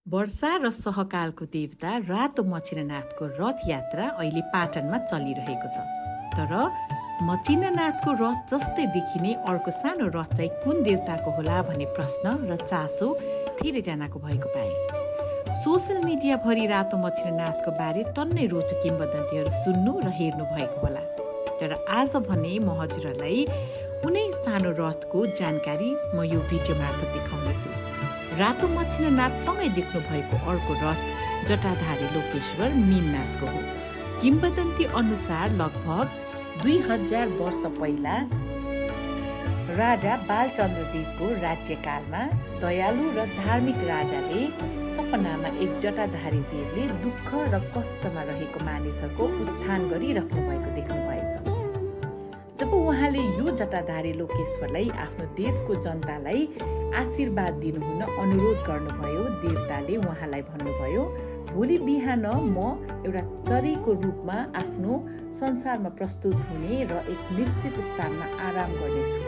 वर्षा र सहकालको देवता रातो मचिनानाथको रथ यात्रा अहिले पाटनमा चलिरहेको छ। तर मचिनानाथको रथ जस्तै देखिने अर्को सानो रथ चाहिँ कुन देवताको होला भन्ने प्रश्न र चासो धेरैजनाको भएको पाए। सोसल मिडियाभरि रातो मचिनानाथको बारे टन्नै रोचक किम्वदन्तीहरू सुन्नु र हेर्नु भएको होला। तर आज भने म हजुरहरूलाई कुनै सानो रथको जानकारी म यो भिडियो मार्फत देखाउनेछु। रातो मचिनानाथसँगै देख्नु भएको अर्को रथ जटाधारी लोकेश्वर मीननाथको हो। किम्वदन्ती अनुसार लगभग 2000 वर्ष पहिला राजा बालचन्द्रदेवको राज्यकालमा दयालु र धार्मिक राजाले सपनामा एक जटाधारी देवले दुःख र कष्टमा रहेको मानिसहरूको उत्थान गरिराख्नु भएको देख्नुभएछ। जब उहाँले यो जटाधारी लोकेश्वरलाई आफ्नो देशको जनतालाई आशीर्वाद दिनुहुन अनुरोध गर्नुभयो, देवताले उहाँलाई भन्नुभयो, भोलि बिहान म एउटा चरीको रूपमा आफ्नो संसारमा प्रस्तुत हुने र एक निश्चित स्थानमा आराम गर्नेछु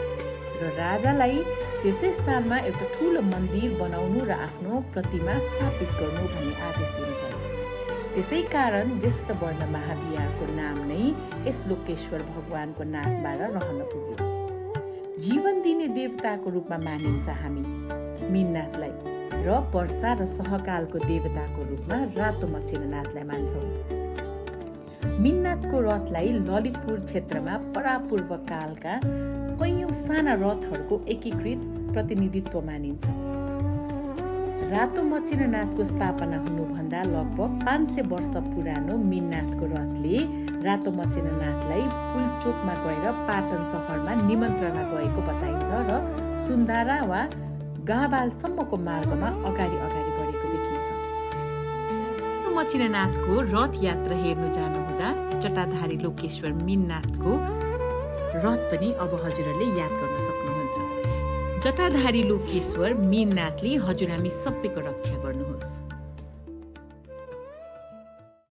र राजालाई त्यसै स्थानमा एउटा ठुलो मन्दिर बनाउनु र आफ्नो प्रतिमा स्थापित गर्नु भन्ने आदेश दिनुभयो। त्यसै कारण ज्येष्ठ वर्ण महाविहारको नाम नै यस लोकेश्वर भगवानको नामबाट रहन पुग्यो। जीवन दिने देवताको रूपमा मानिन्छ हामी मीननाथलाई र वर्षा र सहकालको देवताको रूपमा रातो मचिनानाथलाई मान्छौँ। मीननाथको रथलाई ललितपुर क्षेत्रमा परापूर्व कालका कैयौँ साना रथहरूको एकीकृत प्रतिनिधित्व मानिन्छ। रातो मचिनानाथको स्थापना हुनुभन्दा लगभग 500 वर्ष पुरानो मीननाथको रथले रातो मचिनानाथलाई पुलचोकमा गएर पाटन सहरमा निमन्त्रणा गएको बताइन्छ र सुन्दारा वा गाहबालसम्मको मार्गमा अगाडि बढेको देखिन्छ। मचिनानाथको रथ यात्रा हेर्नु जानुहुँदा जटाधारी लोकेश्वर मीननाथको रथ पनि अब हजुरहरूले याद गर्न सक्नुहुन्छ। जटाधारी लोकेश्वर मीननाथले हजुर हामी सबैको रक्षा गर्नुहोस्।